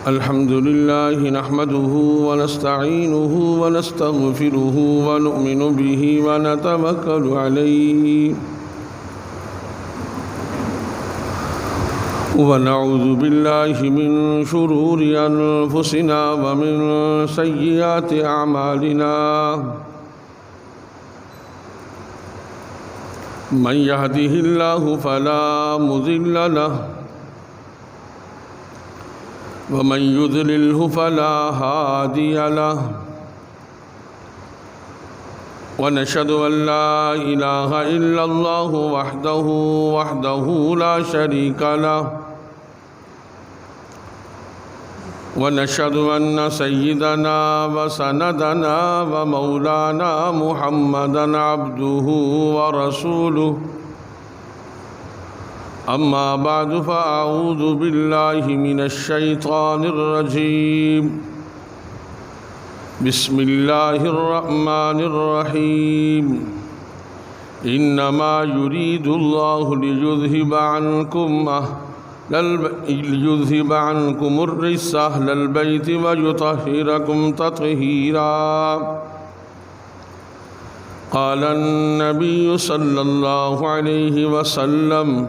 الحمد لله نحمده ونستعينه ونستغفره ونؤمن به ونتوكل عليه ونعوذ بالله من شرور أنفسنا ومن سيئات أعمالنا من يهده الله فلا مضل له ومن يضلله فلا هادي له ونشهد أن لا إله إلا الله وحده لا شريك له ونشهد أن سيدنا وسندنا ومولانا محمدا عبده ورسوله أما بعد فأعوذ بالله من الشيطان الرجيم بسم الله الرحمن الرحيم إنما يريد الله ليذهب عنكم الرجس أهل البيت ويطهركم تطهيرا قال النبي صلى الله عليه وسلم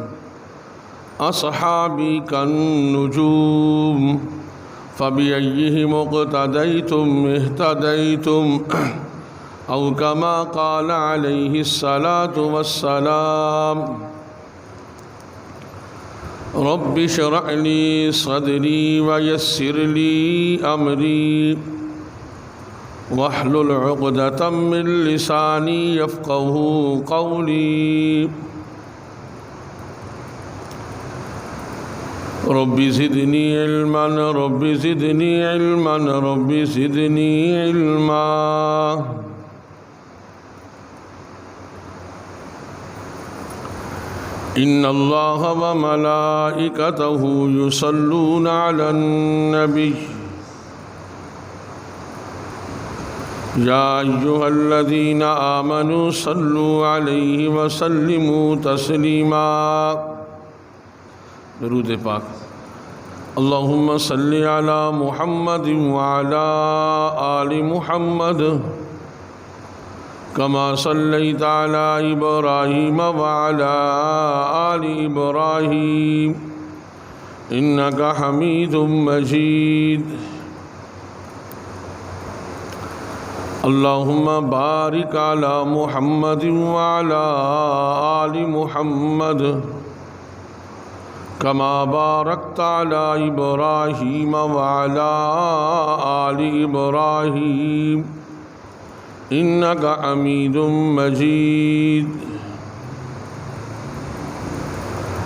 أصحابي كالنجوم فبأيهم اقتديتم اهتديتم أو كما قال عليه الصلاة والسلام رب اشرح لي صدري ويسر لي أمري واحلل عقدة من لساني يفقهوا قولي رب زدني علما رب زدني علما رب زدني علما إن الله وملائكته يصلون على النبي يا أيها الذين آمنوا صلوا عليه وسلموا تسليما درود پاک اللهم صل على محمد وعلى آل محمد كما صليت على إبراهيم وعلى آل إبراهيم إنك حميد مجيد اللهم بارك على محمد وعلى آل محمد كما باركت على إبراهيم وعلى آل إبراهيم إنك حميد مجيد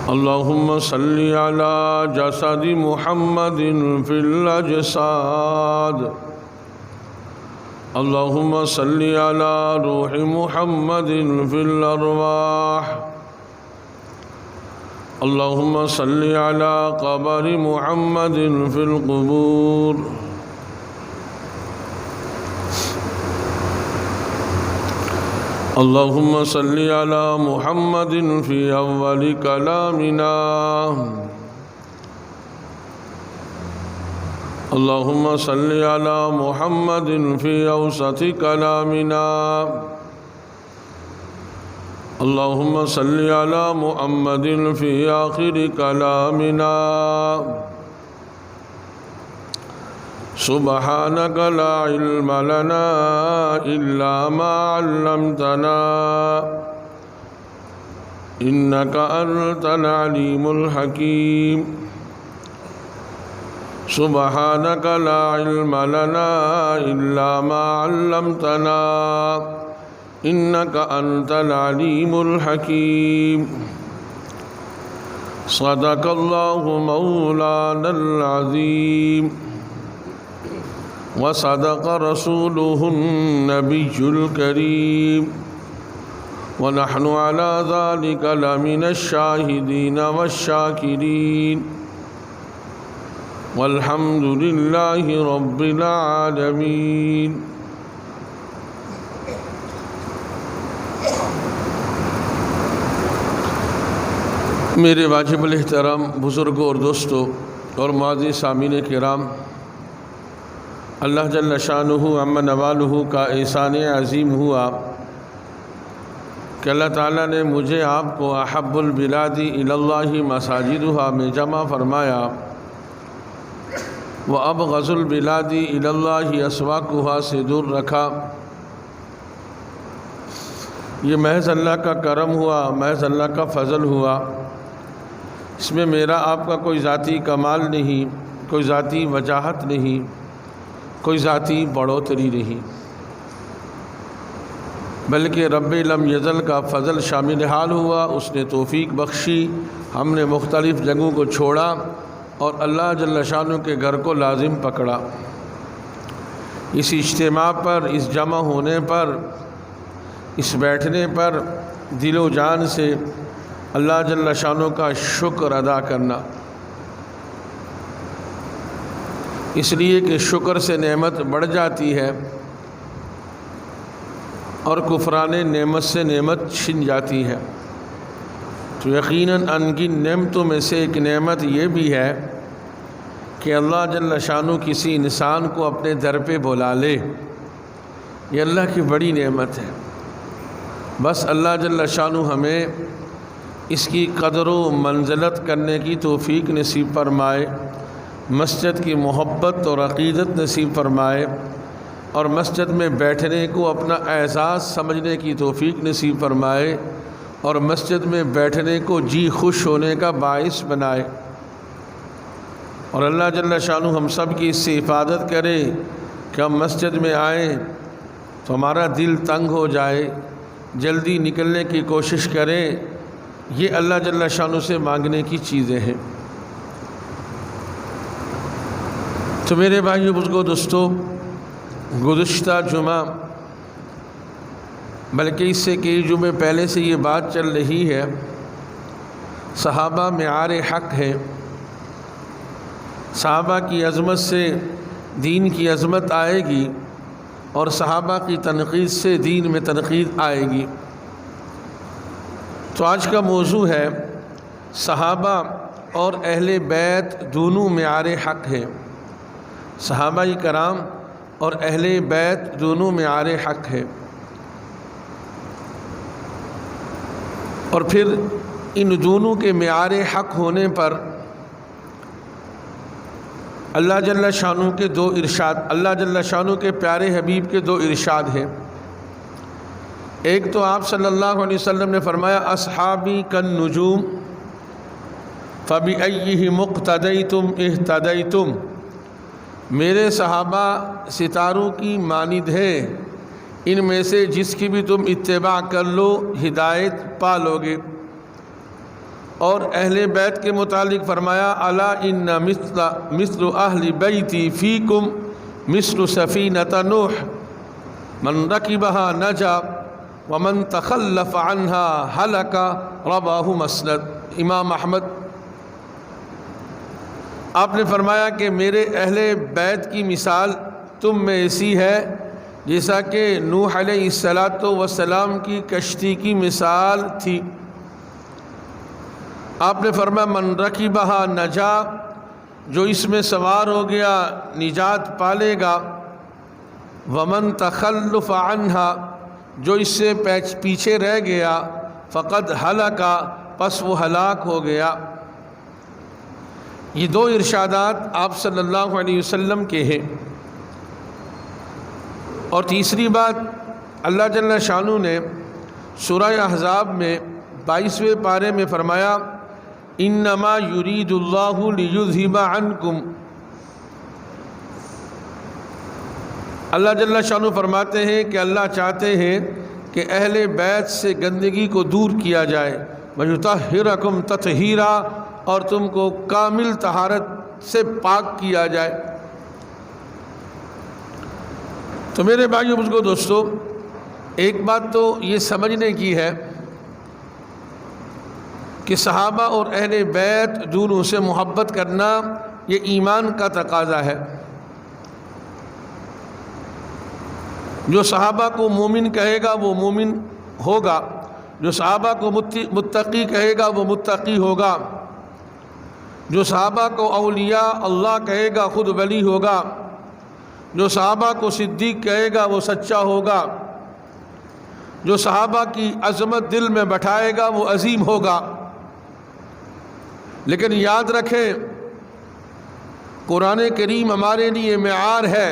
اللهم صل على جسد محمد في الأجساد اللهم صل على روح محمد في الأرواح اللهم صل على قبر محمد في القبور اللهم صل على محمد في أول كلامنا اللهم صل على محمد في أوسط كلامنا اللهم صل على محمد في آخر كلامنا سبحانك لا علم لنا إلا ما علمتنا إنك أنت العليم الحكيم سبحانك لا علم لنا إلا ما علمتنا إنك أنت العليم الحكيم صدق الله مولانا العظيم وصدق رسوله النبي الكريم ونحن على ذلك لمن الشاهدين والشاكرين والحمد لله رب العالمين میرے واجب الاحترام بزرگوں اور دوستوں اور معزز سامعین کرام، اللہ جل شانہ عم نوالہ کا احسان عظیم ہوا کہ اللہ تعالیٰ نے مجھے آپ کو احب البلاد الی اللہ مساجدہا میں جمع فرمایا، وابغض البلاد الی اللہ اسواقہا سے دور رکھا۔ یہ محض اللہ کا کرم ہوا، محض اللہ کا فضل ہوا۔ اس میں میرا آپ کا کوئی ذاتی کمال نہیں، کوئی ذاتی وجاہت نہیں، کوئی ذاتی بڑھوتری نہیں، بلکہ رب لم یزل کا فضل شامل حال ہوا۔ اس نے توفیق بخشی، ہم نے مختلف جگہوں کو چھوڑا اور اللہ جل شانہ کے گھر کو لازم پکڑا۔ اس اجتماع پر، اس جمع ہونے پر، اس بیٹھنے پر دل و جان سے اللہ جل شانہ کا شکر ادا کرنا، اس لیے کہ شکر سے نعمت بڑھ جاتی ہے اور کفران نعمت سے نعمت چھن جاتی ہے۔ تو یقیناً ان کی نعمتوں میں سے ایک نعمت یہ بھی ہے کہ اللہ جل شانہ کسی انسان کو اپنے در پہ بلا لے۔ یہ اللہ کی بڑی نعمت ہے۔ بس اللہ جل شانہ ہمیں اس کی قدر و منزلت کرنے کی توفیق نصیب فرمائے، مسجد کی محبت اور عقیدت نصیب فرمائے، اور مسجد میں بیٹھنے کو اپنا اعزاز سمجھنے کی توفیق نصیب فرمائے، اور مسجد میں بیٹھنے کو جی خوش ہونے کا باعث بنائے۔ اور اللہ جل شانہ ہم سب کی اس سے حفاظت کرے کہ ہم مسجد میں آئیں تو ہمارا دل تنگ ہو جائے، جلدی نکلنے کی کوشش کریں۔ یہ اللہ جل شانہ سے مانگنے کی چیزیں ہیں۔ تو میرے بھائیو بزرگوں دوستو، گزشتہ جمعہ بلکہ اس سے کئی جمعے پہلے سے یہ بات چل رہی ہے، صحابہ معیار حق ہے۔ صحابہ کی عظمت سے دین کی عظمت آئے گی، اور صحابہ کی تنقید سے دین میں تنقید آئے گی۔ تو آج کا موضوع ہے صحابہ اور اہل بیت دونوں معیار حق ہیں۔ صحابہ کرام اور اہل بیت دونوں معیار حق ہے، اور پھر ان دونوں کے معیار حق ہونے پر اللہ جل شانہ کے دو ارشاد، اللہ جل شانہ کے پیارے حبیب کے دو ارشاد ہیں۔ ایک تو آپ صلی اللہ علیہ وسلم نے فرمایا اصحابی کالنجوم فبأیہم اقتدیتم اہتدیتم، میرے صحابہ ستاروں کی مانند ہے، ان میں سے جس کی بھی تم اتباع کر لو ہدایت پا لوگے۔ اور اہل بیت کے متعلق فرمایا الا ان مثل اہل بیتی فیکم مثل سفینۃ نوح من رکبہا نجا ومن تخلف عنها ہلک، رواہ مسند، امام احمد۔ آپ نے فرمایا کہ میرے اہل بیت کی مثال تم میں ایسی ہے جیسا کہ نوح علیہ السلام کی کشتی کی مثال تھی۔ آپ نے فرمایا من رکبہا نجا، جو اس میں سوار ہو گیا نجات پالے گا، ومن تخلف عنہا، جو اس سے پیچھے رہ گیا، فقد ہلک، پس وہ ہلاک ہو گیا۔ یہ دو ارشادات آپ صلی اللہ علیہ وسلم کے ہیں۔ اور تیسری بات، اللہ جل شانہ نے سورہ احزاب میں 22ویں پارے میں فرمایا انما یرید اللہ لیذھب عنکم، اللہ جل شانہ فرماتے ہیں کہ اللہ چاہتے ہیں کہ اہل بیت سے گندگی کو دور کیا جائے، وَیُطَہِّرَکُمْ تَطْہِیرًا، اور تم کو کامل طہارت سے پاک کیا جائے۔ تو میرے بھائیو بزرگوں دوستو، ایک بات تو یہ سمجھنے کی ہے کہ صحابہ اور اہل بیت دونوں سے محبت کرنا یہ ایمان کا تقاضا ہے۔ جو صحابہ کو مومن کہے گا وہ مومن ہوگا، جو صحابہ کو متقی کہے گا وہ متقی ہوگا، جو صحابہ کو اولیاء اللہ کہے گا خود ولی ہوگا، جو صحابہ کو صدیق کہے گا وہ سچا ہوگا، جو صحابہ کی عظمت دل میں بٹھائے گا وہ عظیم ہوگا۔ لیکن یاد رکھیں قرآن کریم ہمارے لیے معیار ہے۔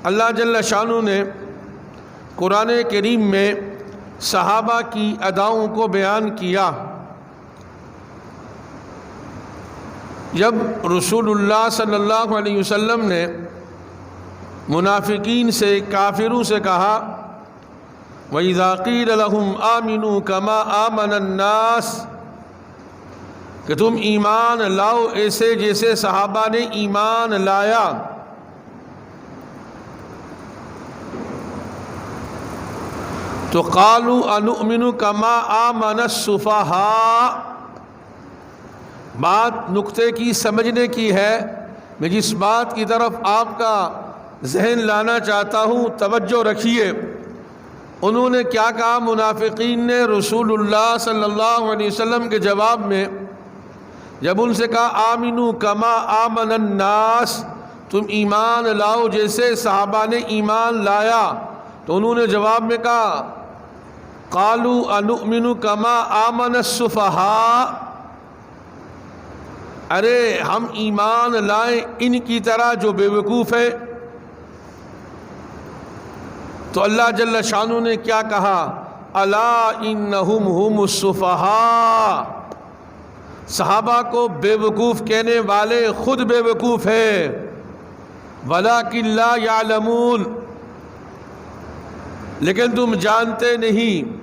اللہ جل شانہ نے قرآن کریم میں صحابہ کی اداؤں کو بیان کیا۔ جب رسول اللہ صلی اللہ علیہ وسلم نے منافقین سے، کافروں سے کہا وَإِذَا قِيلَ لَهُمْ آمِنُوا كَمَا آمَنَ النَّاسِ، کہ تم ایمان لاؤ ایسے جیسے صحابہ نے ایمان لایا، تو قَالُوا أَنُؤْمِنُ كَمَا آمَنَ السُّفَهَاءُ۔ بات نقطے کی سمجھنے کی ہے، میں جس بات کی طرف آپ کا ذہن لانا چاہتا ہوں توجہ رکھیے۔ انہوں نے کیا کہا؟ منافقین نے رسول اللہ صلی اللہ علیہ وسلم کے جواب میں جب ان سے کہا آمنو کما آمن الناس، تم ایمان لاؤ جیسے صحابہ نے ایمان لایا، تو انہوں نے جواب میں کہا قالوا انؤمن کما آمن السفہاء، ارے ہم ایمان لائیں ان کی طرح جو بے وقوف ہے۔ تو اللہ جل شانہ نے کیا کہا؟ الا انہم ہم السفہاء، صحابہ کو بے وقوف کہنے والے خود بے وقوف ہیں، ولکن لا یعلمون، لیکن تم جانتے نہیں۔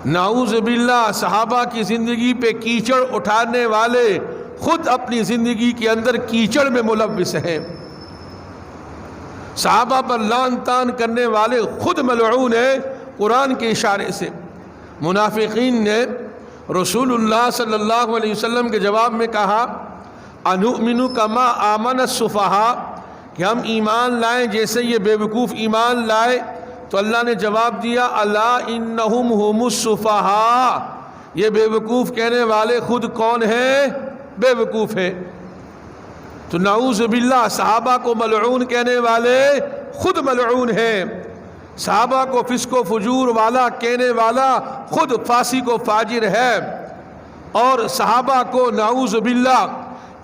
نعوذ باللہ، صحابہ کی زندگی پہ کیچڑ اٹھانے والے خود اپنی زندگی کے اندر کیچڑ میں ملوث ہیں، صحابہ پر لعن طعن کرنے والے خود ملعون ہیں قرآن کے اشارے سے۔ منافقین نے رسول اللہ صلی اللہ علیہ وسلم کے جواب میں کہا انؤمن کما آمن السفہاء، کہ ہم ایمان لائیں جیسے یہ بے وقوف ایمان لائے۔ تو اللہ نے جواب دیا الا انہم ہم السفہاء، یہ بے وقوف کہنے والے خود کون ہیں؟ بے وقوف ہیں۔ تو نعوذ باللہ، صحابہ کو ملعون کہنے والے خود ملعون ہیں، صحابہ کو فسق و فجور والا کہنے والا خود فاسق و فاجر ہے، اور صحابہ کو نعوذ باللہ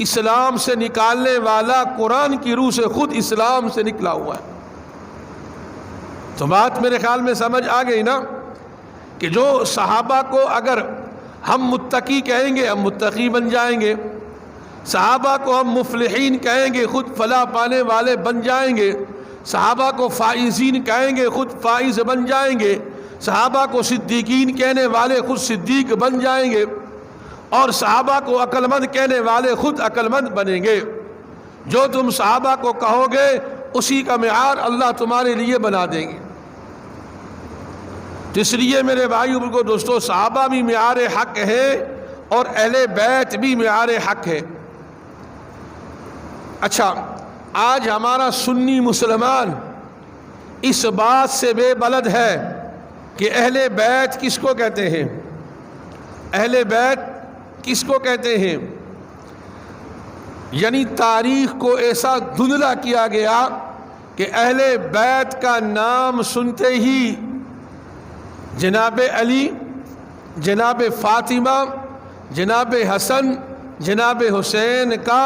اسلام سے نکالنے والا قرآن کی روح سے خود اسلام سے نکلا ہوا ہے۔ تو بات میرے خیال میں سمجھ آ گئی نا، کہ جو صحابہ کو اگر ہم متقی کہیں گے ہم متقی بن جائیں گے، صحابہ کو ہم مفلحین کہیں گے خود فلاح پانے والے بن جائیں گے، صحابہ کو فائزین کہیں گے خود فائز بن جائیں گے، صحابہ کو صدیقین کہنے والے خود صدیق بن جائیں گے، اور صحابہ کو عقل مند کہنے والے خود عقل مند بنیں گے۔ جو تم صحابہ کو کہو گے اسی کا معیار اللہ تمہارے لیے بنا دیں گے۔ تو اس لیے میرے بھائیو کو دوستو، صحابہ بھی معیار حق ہے اور اہل بیت بھی معیار حق ہے۔ اچھا، آج ہمارا سنی مسلمان اس بات سے بے بلد ہے کہ اہل بیت کس کو کہتے ہیں، اہل بیت کس کو کہتے ہیں، یعنی تاریخ کو ایسا دھندلا کیا گیا کہ اہل بیت کا نام سنتے ہی جناب علی، جناب فاطمہ، جناب حسن، جناب حسین کا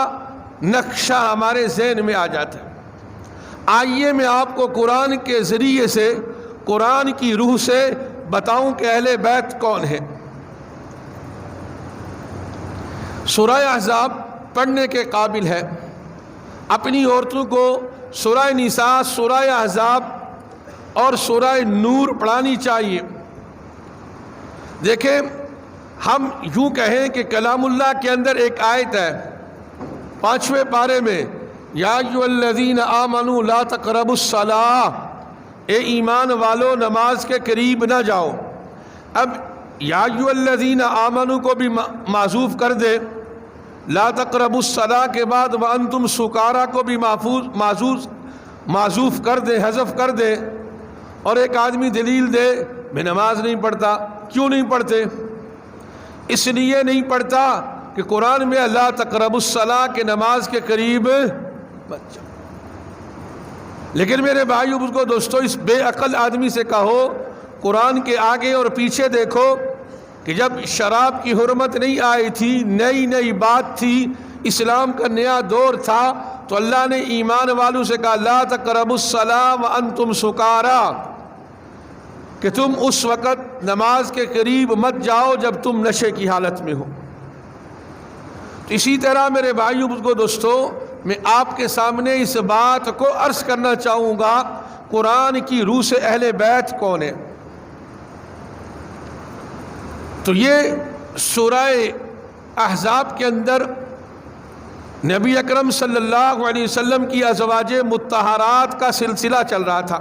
نقشہ ہمارے ذہن میں آ جاتا ہے۔ آئیے میں آپ کو قرآن کے ذریعے سے، قرآن کی روح سے بتاؤں کہ اہل بیت کون ہے۔ سورہ احزاب پڑھنے کے قابل ہے، اپنی عورتوں کو سورہ نساء، سورہ احزاب اور سورہ نور پڑھانی چاہیے۔ دیکھیں، ہم یوں کہیں کہ کلام اللہ کے اندر ایک آیت ہے 5ویں پارے میں، یا ایھا الذین آمنوا لا تقربوا الصلاۃ، اے ایمان والو نماز کے قریب نہ جاؤ۔ اب یا ایھا الذین آمنوا کو بھی معزوف کر دے، لا تقربوا الصلاۃ کے بعد وانتم سکارا کو بھی معزوف کر دے، حذف کر دے، اور ایک آدمی دلیل دے میں نماز نہیں پڑھتا۔ کیوں نہیں پڑھتے؟ اس لیے نہیں پڑھتا کہ قرآن میں لا تقربوا الصلاۃ کہ نماز کے قریب مت جاؤ۔ لیکن میرے بھائیو بزرگو دوستو، اس بے عقل آدمی سے کہو قرآن کے آگے اور پیچھے دیکھو کہ جب شراب کی حرمت نہیں آئی تھی، نئی بات تھی، اسلام کا نیا دور تھا، تو اللہ نے ایمان والوں سے کہا لا تقربوا الصلاۃ وانتم سکارا، کہ تم اس وقت نماز کے قریب مت جاؤ جب تم نشے کی حالت میں ہو۔ تو اسی طرح میرے بھائیو بزرگو دوستو، میں آپ کے سامنے اس بات کو عرض کرنا چاہوں گا، قرآن کی روح سے اہل بیت کون ہے؟ تو یہ سورہ احزاب کے اندر نبی اکرم صلی اللہ علیہ وسلم کی ازواج مطہرات کا سلسلہ چل رہا تھا۔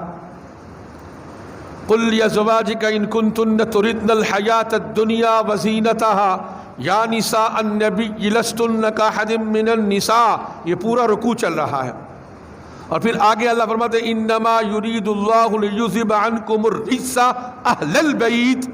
قل لازواجک ان کنتن تردن الحیاۃ الدنیا وزینتها یا نساء النبی لستن کاحد من النساء، یہ پورا رکوع چل رہا ہے۔ اور پھر آگے اللہ فرماتے ہیں انما یرید اللہ لیذھب عنکم الرجس اہل البیت،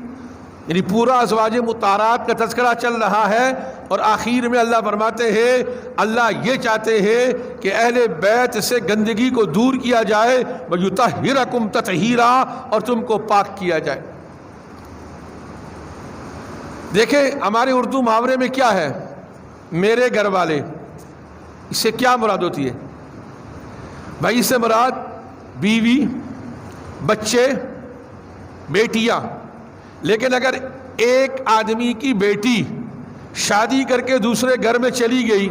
یعنی پورا ازواج مطہرات کا تذکرہ چل رہا ہے، اور آخر میں اللہ فرماتے ہیں اللہ یہ چاہتے ہیں کہ اہل بیت سے گندگی کو دور کیا جائے، وَيُطَهِّرَكُمْ تَطْهِيرًا، اور تم کو پاک کیا جائے۔ دیکھیں ہمارے اردو محاورے میں کیا ہے، میرے گھر والے، اس سے کیا مراد ہوتی ہے؟ بھائی اس سے مراد بیوی، بچے، بیٹیاں۔ لیکن اگر ایک آدمی کی بیٹی شادی کر کے دوسرے گھر میں چلی گئی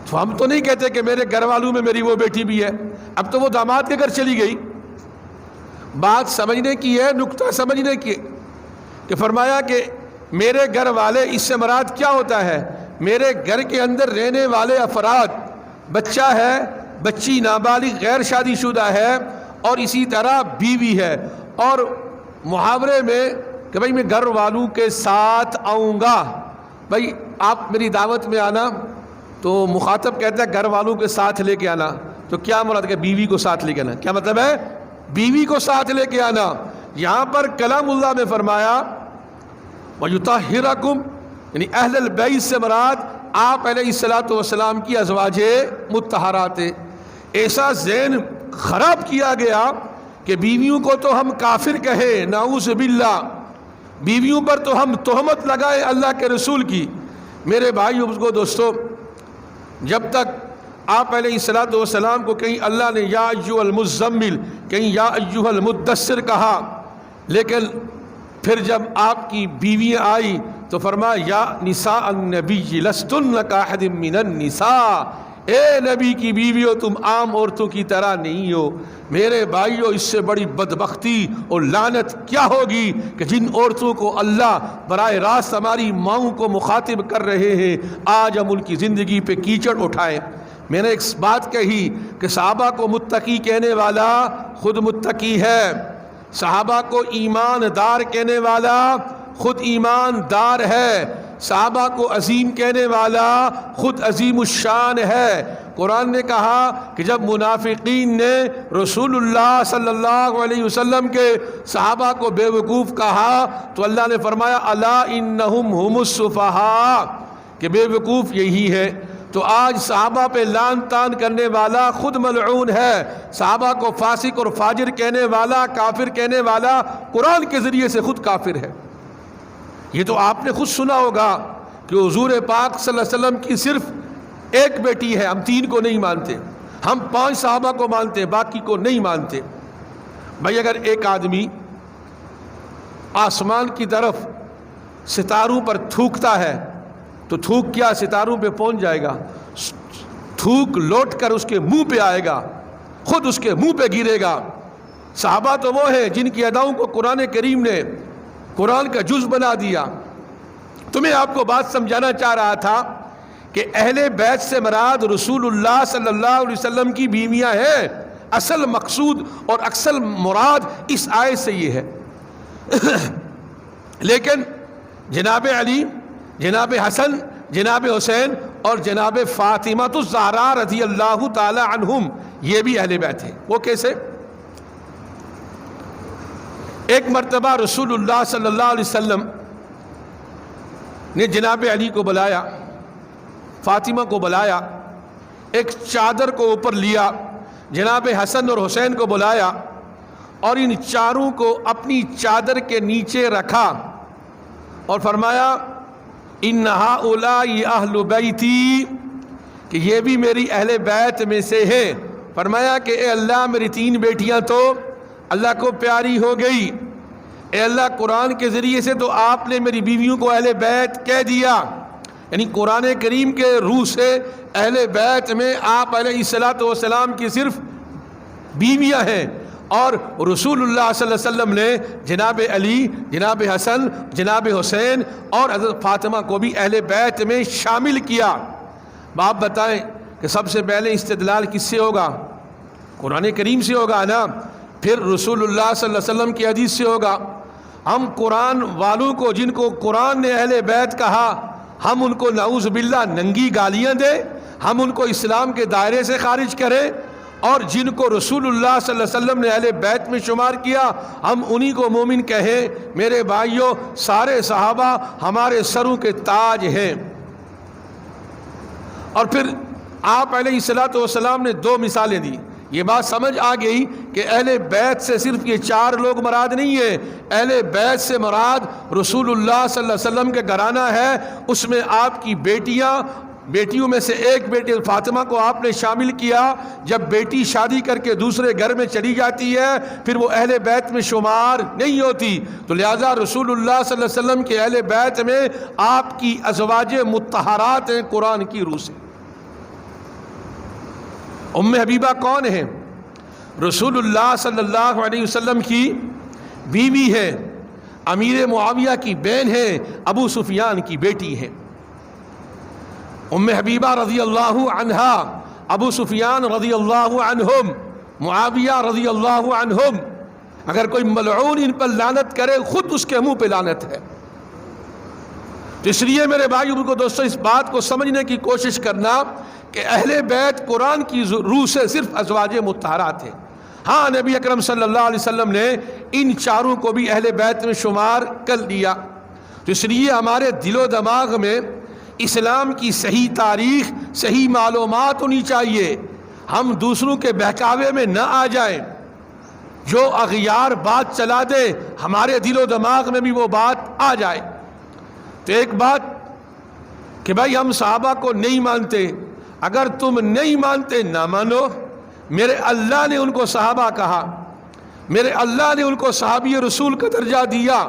تو ہم تو نہیں کہتے کہ میرے گھر والوں میں میری وہ بیٹی بھی ہے، اب تو وہ داماد کے گھر چلی گئی۔ بات سمجھنے کی ہے، نقطہ سمجھنے کی، کہ فرمایا کہ میرے گھر والے، اس سے مراد کیا ہوتا ہے؟ میرے گھر کے اندر رہنے والے افراد، بچہ ہے، بچی نابالغ غیر شادی شدہ ہے، اور اسی طرح بیوی ہے۔ اور محاورے میں کہ بھائی میں گھر والوں کے ساتھ آؤں گا، بھائی آپ میری دعوت میں آنا، تو مخاطب کہتا ہے گھر والوں کے ساتھ لے کے آنا، تو کیا مراد کہ بیوی کو ساتھ لے کے آنا؟ کیا مطلب ہے؟ بیوی کو ساتھ لے کے آنا۔ یہاں پر کلام اللہ میں فرمایا وَيُطَهِّرَكُمْ، یعنی اہل البیت سے مراد آپ علیہ الصلوۃ والسلام کی ازواج مطہرات۔ ایسا ذہن خراب کیا گیا کہ بیویوں کو تو ہم کافر کہیں، نعوذ باللہ، بیویوں پر تو ہم تہمت لگائے اللہ کے رسول کی۔ میرے بھائیو بزرگو دوستو، جب تک آپ علیہ الصلوۃ والسلام کو کہیں اللہ نے یا ایھا المزمل، کہیں یا ایھا المدثر کہا، لیکن پھر جب آپ کی بیویاں آئی تو فرمایا یا نساء النبی لستن کاحد من النساء، اے نبی کی بیویو تم عام عورتوں کی طرح نہیں ہو۔ میرے بھائیو، اس سے بڑی بدبختی اور لعنت کیا ہوگی کہ جن عورتوں کو اللہ براہ راست ہماری ماؤں کو مخاطب کر رہے ہیں، آج ہم ان کی زندگی پہ کیچڑ اٹھائیں۔ میں نے ایک بات کہی کہ صحابہ کو متقی کہنے والا خود متقی ہے، صحابہ کو ایماندار کہنے والا خود ایماندار ہے، صحابہ کو عظیم کہنے والا خود عظیم الشان ہے۔ قرآن نے کہا کہ جب منافقین نے رسول اللہ صلی اللہ علیہ وسلم کے صحابہ کو بے وقوف کہا تو اللہ نے فرمایا الا انہم ہم السفہاء، کہ بے وقوف یہی ہے۔ تو آج صحابہ پہ لعن طعن کرنے والا خود ملعون ہے، صحابہ کو فاسق اور فاجر کہنے والا، کافر کہنے والا قرآن کے ذریعے سے خود کافر ہے۔ یہ تو آپ نے خود سنا ہوگا کہ حضور پاک صلی اللہ علیہ وسلم کی صرف ایک بیٹی ہے، ہم 3 کو نہیں مانتے، ہم 5 صحابہ کو مانتے ہیں، باقی کو نہیں مانتے۔ بھائی اگر ایک آدمی آسمان کی طرف ستاروں پر تھوکتا ہے تو تھوک کیا ستاروں پہ پہنچ جائے گا؟ تھوک لوٹ کر اس کے منہ پہ آئے گا، خود اس کے منہ پہ گرے گا۔ صحابہ تو وہ ہیں جن کی اداؤں کو قرآن کریم نے قرآن کا جز بنا دیا۔ تو میں آپ کو بات سمجھانا چاہ رہا تھا کہ اہل بیت سے مراد رسول اللہ صلی اللہ علیہ وسلم کی بیویاں ہیں۔ اصل مقصود اور اصل مراد اس آیت سے یہ ہے۔ لیکن جناب علی، جناب حسن، جناب حسین اور جناب فاطمہ الزہرا رضی اللہ تعالی عنہم، یہ بھی اہل بیت ہیں۔ وہ کیسے؟ ایک مرتبہ رسول اللہ صلی اللہ علیہ وسلم نے جناب علی کو بلایا، فاطمہ کو بلایا، ایک چادر کو اوپر لیا، جناب حسن اور حسین کو بلایا اور ان چاروں کو اپنی چادر کے نیچے رکھا اور فرمایا ان ہؤلاء اہل بیتی، کہ یہ بھی میری اہل بیت میں سے ہے۔ فرمایا کہ اے اللہ میری 3 بیٹیاں تو اللہ کو پیاری ہو گئی، اے اللہ قرآن کے ذریعے سے تو آپ نے میری بیویوں کو اہل بیت کہہ دیا، یعنی قرآن کریم کے روح سے اہل بیت میں آپ علیہ الصلاۃ والسلام کی صرف بیویاں ہیں، اور رسول اللہ صلی اللہ علیہ وسلم نے جناب علی، جناب حسن، جناب حسین اور حضرت فاطمہ کو بھی اہل بیت میں شامل کیا۔ آپ بتائیں کہ سب سے پہلے استدلال کس سے ہوگا؟ قرآن کریم سے ہوگا نا، پھر رسول اللہ صلی اللہ علیہ وسلم کی حدیث سے ہوگا۔ ہم قرآن والوں کو، جن کو قرآن نے اہل بیت کہا، ہم ان کو نعوذ باللہ ننگی گالیاں دیں، ہم ان کو اسلام کے دائرے سے خارج کریں، اور جن کو رسول اللہ صلی اللہ علیہ وسلم نے اہل بیت میں شمار کیا ہم انہی کو مومن کہیں۔ میرے بھائیوں، سارے صحابہ ہمارے سروں کے تاج ہیں۔ اور پھر آپ علیہ الصلاۃ والسلام نے 2 مثالیں دی۔ یہ بات سمجھ آ گئی کہ اہل بیت سے صرف یہ 4 لوگ مراد نہیں ہے، اہل بیت سے مراد رسول اللہ صلی اللہ علیہ وسلم کے گھرانہ ہے، اس میں آپ کی بیٹیوں میں سے ایک بیٹی فاطمہ کو آپ نے شامل کیا۔ جب بیٹی شادی کر کے دوسرے گھر میں چلی جاتی ہے پھر وہ اہل بیت میں شمار نہیں ہوتی، تو لہٰذا رسول اللہ صلی اللہ علیہ وسلم کے اہل بیت میں آپ کی ازواج مطہرات ہیں قرآن کی روح سے۔ ام حبیبہ کون ہیں؟ رسول اللہ صلی اللہ علیہ وسلم کی بیوی ہے، امیر معاویہ کی بہن ہے، ابو سفیان کی بیٹی ہے۔ ام حبیبہ رضی اللہ عنہا، ابو سفیان رضی اللہ عنہم، معاویہ رضی اللہ عنہم، اگر کوئی ملعون ان پر لعنت کرے خود اس کے منہ پہ لعنت ہے۔ تو اس لیے میرے بھائیو کو دوستو، اس بات کو سمجھنے کی کوشش کرنا کہ اہل بیت قرآن کی روح سے صرف ازواج مطہرات ہیں۔ ہاں، نبی اکرم صلی اللہ علیہ وسلم نے ان 4 کو بھی اہل بیت میں شمار کر لیا۔ تو اس لیے ہمارے دل و دماغ میں اسلام کی صحیح تاریخ، صحیح معلومات ہونی چاہیے، ہم دوسروں کے بہکاوے میں نہ آ جائیں۔ جو اغیار بات چلا دے ہمارے دل و دماغ میں بھی وہ بات آ جائے۔ تو ایک بات کہ بھائی ہم صحابہ کو نہیں مانتے، اگر تم نہیں مانتے نہ مانو، میرے اللہ نے ان کو صحابہ کہا، میرے اللہ نے ان کو صحابی رسول کا درجہ دیا،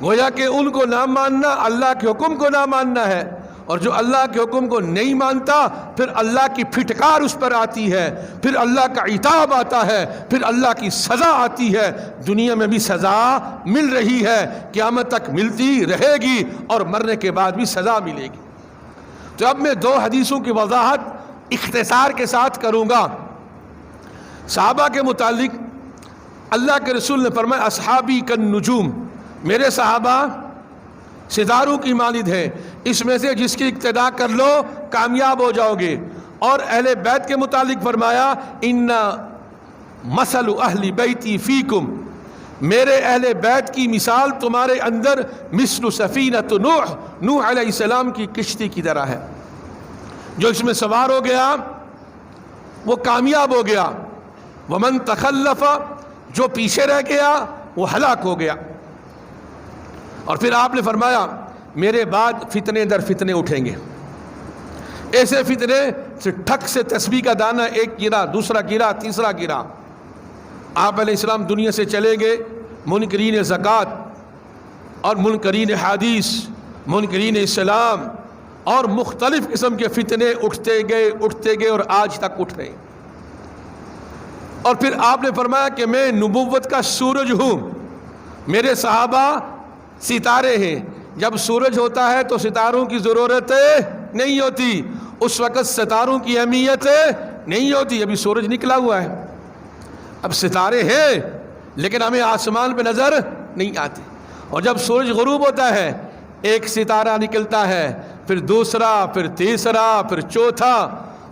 گویا کہ ان کو نہ ماننا اللہ کے حکم کو نہ ماننا ہے، اور جو اللہ کے حکم کو نہیں مانتا پھر اللہ کی پھٹکار اس پر آتی ہے، پھر اللہ کا عتاب آتا ہے، پھر اللہ کی سزا آتی ہے۔ دنیا میں بھی سزا مل رہی ہے، قیامت تک ملتی رہے گی، اور مرنے کے بعد بھی سزا ملے گی۔ تو اب میں 2 حدیثوں کی وضاحت اختصار کے ساتھ کروں گا۔ صحابہ کے متعلق اللہ کے رسول نے فرمایا اصحابی کالنجوم، میرے صحابہ ستاروں کی مانند ہیں، اس میں سے جس کی اقتداء کر لو کامیاب ہو جاؤ گے۔ اور اہل بیت کے متعلق فرمایا ان مثل اہل بیتی فیکم، میرے اہل بیت کی مثال تمہارے اندر مثل سفینۃ نوح علیہ السلام کی کشتی کی طرح ہے، جو اس میں سوار ہو گیا وہ کامیاب ہو گیا، ومن تخلف، جو پیچھے رہ گیا وہ ہلاک ہو گیا۔ اور پھر آپ نے فرمایا میرے بعد فتنے در فتنے اٹھیں گے، ایسے فتنے سے ٹھک سے تسبیح کا دانہ ایک گرا، دوسرا گرا، تیسرا گرا۔ آپ علیہ السلام دنیا سے چلے گئے، منکرین زکوٰۃ اور منکرین حدیث، منکرین اسلام اور مختلف قسم کے فتنے اٹھتے گئے اور آج تک اٹھ رہے۔ اور پھر آپ نے فرمایا کہ میں نبوت کا سورج ہوں، میرے صحابہ ستارے ہیں، جب سورج ہوتا ہے تو ستاروں کی ضرورت نہیں ہوتی، اس وقت ستاروں کی اہمیت نہیں ہوتی، ابھی سورج نکلا ہوا ہے، اب ستارے ہیں لیکن ہمیں آسمان پہ نظر نہیں آتے۔ اور جب سورج غروب ہوتا ہے ایک ستارہ نکلتا ہے، پھر دوسرا، پھر تیسرا، پھر چوتھا،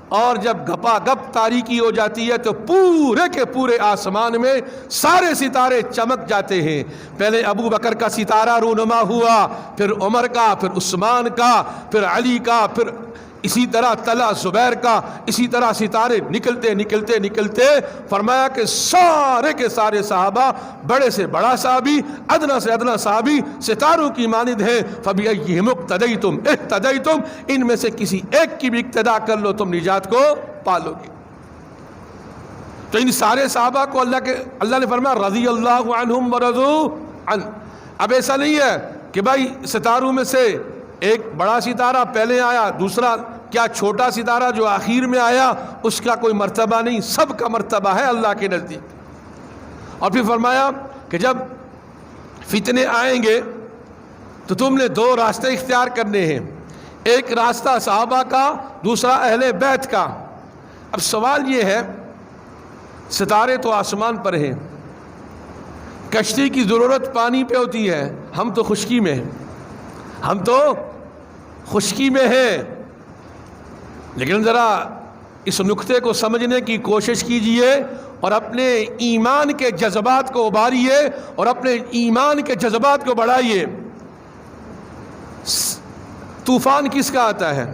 اور جب گپا گپ تاریکی ہو جاتی ہے تو پورے کے پورے آسمان میں سارے ستارے چمک جاتے ہیں. پہلے ابو بکر کا ستارہ رونما ہوا، پھر عمر کا، پھر عثمان کا، پھر علی کا، پھر اسی طرح طلحہ زبیر کا، اسی طرح ستارے نکلتے نکلتے نکلتے فرمایا کہ سارے کے سارے صحابہ، بڑے سے بڑا صحابی، ادنا سے ادنا صحابی ستاروں کی مانند ہیں. فَبِأَيِّهِمُ اقْتَدَيْتُمْ اهْتَدَيْتُمْ، ان میں سے کسی ایک کی بھی اقتدا کر لو تم نجات کو پالو گے. تو ان سارے صحابہ کو اللہ نے فرمایا رضی اللہ عنہم ورضوا عنہ. اب ایسا نہیں ہے کہ بھائی ستاروں میں سے ایک بڑا ستارہ پہلے آیا، دوسرا کیا چھوٹا ستارہ جو آخر میں آیا اس کا کوئی مرتبہ نہیں، سب کا مرتبہ ہے اللہ کے نزدیک. اور پھر فرمایا کہ جب فتنے آئیں گے تو تم نے 2 راستے اختیار کرنے ہیں، ایک راستہ صحابہ کا، دوسرا اہل بیت کا. اب سوال یہ ہے، ستارے تو آسمان پر ہیں، کشتی کی ضرورت پانی پہ ہوتی ہے، ہم تو خشکی میں ہیں، ہم تو خشکی میں ہیں. لیکن ذرا اس نقطے کو سمجھنے کی کوشش کیجئے اور اپنے ایمان کے جذبات کو ابھاریے اور اپنے ایمان کے جذبات کو بڑھائیے. طوفان کس کا آتا ہے؟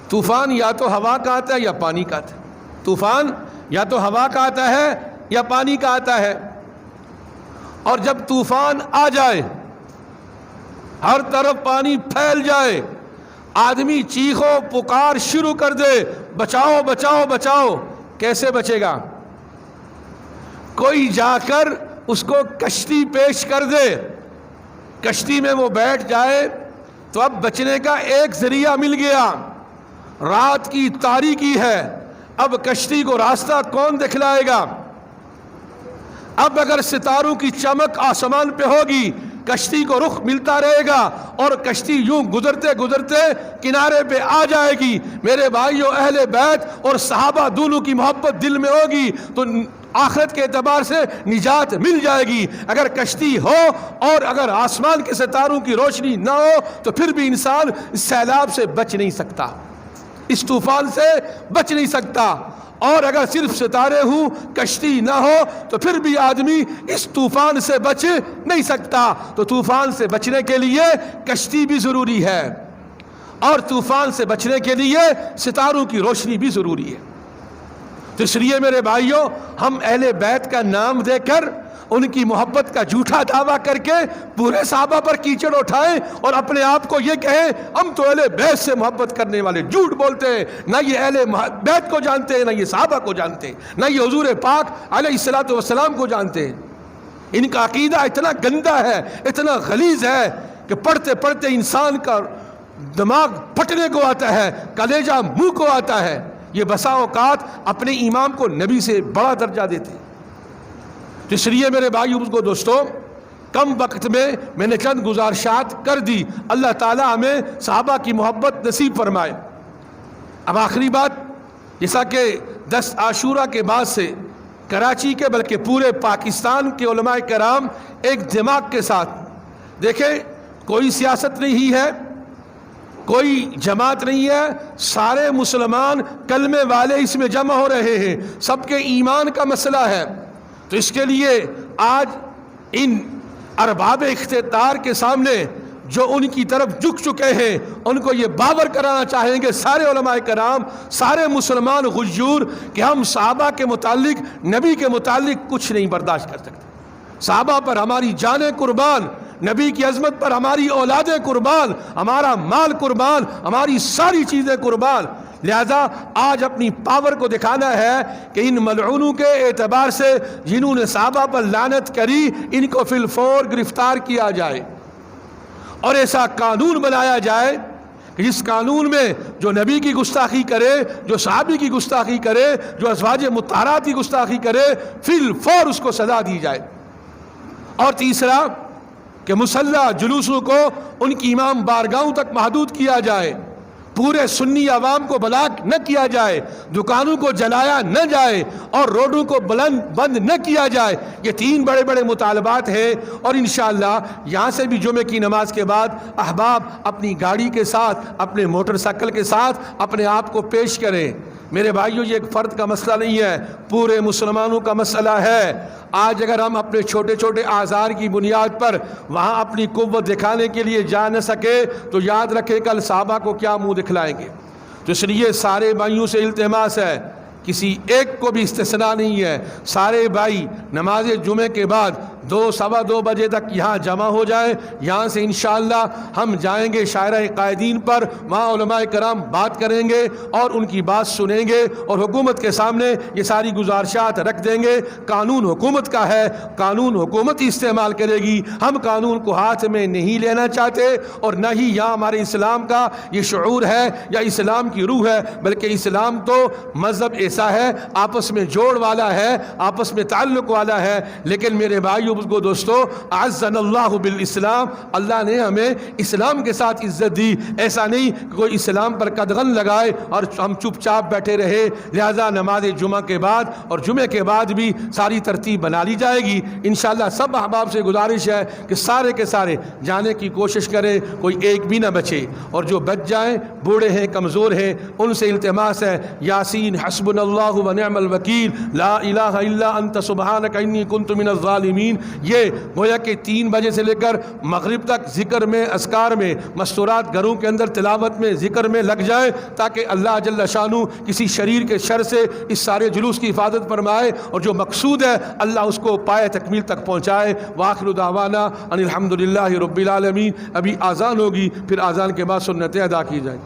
طوفان یا تو ہوا کا آتا ہے یا پانی کا آتا ہے. طوفان یا تو ہوا کا آتا ہے یا پانی کا آتا ہے. اور جب طوفان آ جائے، ہر طرف پانی پھیل جائے، آدمی چیخو پکار شروع کر دے، بچاؤ بچاؤ بچاؤ، کیسے بچے گا؟ کوئی جا کر اس کو کشتی پیش کر دے، کشتی میں وہ بیٹھ جائے تو اب بچنے کا ایک ذریعہ مل گیا. رات کی تاریکی ہے، اب کشتی کو راستہ کون دکھلائے گا؟ اب اگر ستاروں کی چمک آسمان پہ ہوگی، کشتی کو رخ ملتا رہے گا اور کشتی یوں گزرتے گزرتے کنارے پہ آ جائے گی. میرے بھائیو، اہل بیت اور صحابہ دونوں کی محبت دل میں ہوگی تو آخرت کے اعتبار سے نجات مل جائے گی. اگر کشتی ہو اور اگر آسمان کے ستاروں کی روشنی نہ ہو تو پھر بھی انسان اس سیلاب سے بچ نہیں سکتا، اس طوفان سے بچ نہیں سکتا. اور اگر صرف ستارے ہوں، کشتی نہ ہو تو پھر بھی آدمی اس طوفان سے بچ نہیں سکتا. تو طوفان سے بچنے کے لیے کشتی بھی ضروری ہے اور طوفان سے بچنے کے لیے ستاروں کی روشنی بھی ضروری ہے. تو اس لیے میرے بھائیوں، ہم اہل بیت کا نام دے کر ان کی محبت کا جھوٹا دعویٰ کر کے پورے صحابہ پر کیچڑ اٹھائیں اور اپنے آپ کو یہ کہیں ہم تو اہل بیت سے محبت کرنے والے. جھوٹ بولتے ہیں، نہ یہ اہل بیت کو جانتے ہیں، نہ یہ صحابہ کو جانتے ہیں، نہ یہ حضور پاک علیہ الصلوۃ والسلام کو جانتے ہیں. ان کا عقیدہ اتنا گندا ہے، اتنا غلیظ ہے کہ پڑھتے پڑھتے انسان کا دماغ پھٹنے کو آتا ہے، کلیجہ منہ کو آتا ہے. یہ بسا اوقات اپنے امام کو نبی سے بڑا درجہ دیتے ہیں. اس لیے میرے بھائیو کو دوستوں، کم وقت میں نے چند گزارشات کر دی. اللہ تعالیٰ ہمیں صحابہ کی محبت نصیب فرمائے. اب آخری بات، جیسا کہ 10 عاشورہ کے بعد سے کراچی کے بلکہ پورے پاکستان کے علماء کرام ایک دماغ کے ساتھ، دیکھیں کوئی سیاست نہیں ہے، کوئی جماعت نہیں ہے، سارے مسلمان کلمے والے اس میں جمع ہو رہے ہیں، سب کے ایمان کا مسئلہ ہے. تو اس کے لیے آج ان ارباب اقتدار کے سامنے جو ان کی طرف جھک چکے ہیں، ان کو یہ باور کرانا چاہیں گے سارے علماء کرام، سارے مسلمان غیور، کہ ہم صحابہ کے متعلق، نبی کے متعلق کچھ نہیں برداشت کر سکتے. صحابہ پر ہماری جانیں قربان، نبی کی عظمت پر ہماری اولادیں قربان، ہمارا مال قربان، ہماری ساری چیزیں قربان. لہذا آج اپنی پاور کو دکھانا ہے کہ ان ملعونوں کے اعتبار سے جنہوں نے صحابہ پر لعنت کری، ان کو فی الفور گرفتار کیا جائے اور ایسا قانون بنایا جائے کہ جس قانون میں جو نبی کی گستاخی کرے، جو صحابی کی گستاخی کرے، جو ازواج مطہرات کی گستاخی کرے، فی الفور اس کو سزا دی جائے. اور تیسرا کہ مسلح جلوسوں کو ان کی امام بارگاہوں تک محدود کیا جائے. پورے سنی عوام کو بلاک نہ کیا جائے، دکانوں کو جلایا نہ جائے اور روڈوں کو بند نہ کیا جائے۔ یہ 3 بڑے بڑے مطالبات ہیں، اور انشاءاللہ یہاں سے بھی جمعے کی نماز کے بعد احباب اپنی گاڑی کے ساتھ، اپنے موٹر سائیکل کے ساتھ اپنے آپ کو پیش کریں۔ میرے بھائیوں، یہ ایک فرد کا مسئلہ نہیں ہے، پورے مسلمانوں کا مسئلہ ہے۔ آج اگر ہم اپنے چھوٹے چھوٹے آزار کی بنیاد پر وہاں اپنی قوت دکھانے کے لیے جا نہ سکے تو یاد رکھیں کل صحابہ کو کیا منہ دکھلائیں گے۔ تو اس لیے سارے بھائیوں سے التماس ہے، کسی ایک کو بھی استثناء نہیں ہے، سارے بھائی نماز جمعے کے بعد 2 سوا 2 بجے تک یہاں جمع ہو جائیں۔ یہاں سے انشاءاللہ ہم جائیں گے شاعرہ قائدین پر، وہاں علماء کرام بات کریں گے اور ان کی بات سنیں گے، اور حکومت کے سامنے یہ ساری گزارشات رکھ دیں گے۔ قانون حکومت کا ہے، قانون حکومت ہی استعمال کرے گی، ہم قانون کو ہاتھ میں نہیں لینا چاہتے، اور نہ ہی یہاں ہمارے اسلام کا یہ شعور ہے یا اسلام کی روح ہے، بلکہ اسلام تو مذہب ایسا ہے، آپس میں جوڑ والا ہے، آپس میں تعلق والا ہے۔ لیکن میرے بھائیو کو دوستو، اعزنا اللہ بالاسلام، اللہ نے ہمیں اسلام کے ساتھ عزت دی، ایسا نہیں کہ کوئی اسلام پر قدغن لگائے اور ہم چپ چاپ بیٹھے رہے۔ لہذا نماز جمعہ کے بعد اور جمعے کے بعد بھی ساری ترتیب بنا لی جائے گی۔ انشاءاللہ سب احباب سے گزارش ہے کہ سارے کے سارے جانے کی کوشش کریں، کوئی ایک بھی نہ بچے، اور جو بچ جائیں، بوڑھے ہیں، کمزور ہیں، ان سے التماس ہے یاسین حسبنا اللہ ونعم الوکیل، لا الہ الا انت سبحانک انی کنت من الظالمین۔ یہ گویا کہ 3 بجے سے لے کر مغرب تک ذکر میں، اذکار میں، مستورات گھروں کے اندر تلاوت میں، ذکر میں لگ جائے، تاکہ اللہ جل شانہ کسی شریر کے شر سے اس سارے جلوس کی حفاظت فرمائے، اور جو مقصود ہے اللہ اس کو پائے تکمیل تک پہنچائے۔ وآخر دعوانا ان الحمدللہ رب العالمین۔ ابھی آذان ہوگی، پھر آذان کے بعد سنتیں ادا کی جائیں۔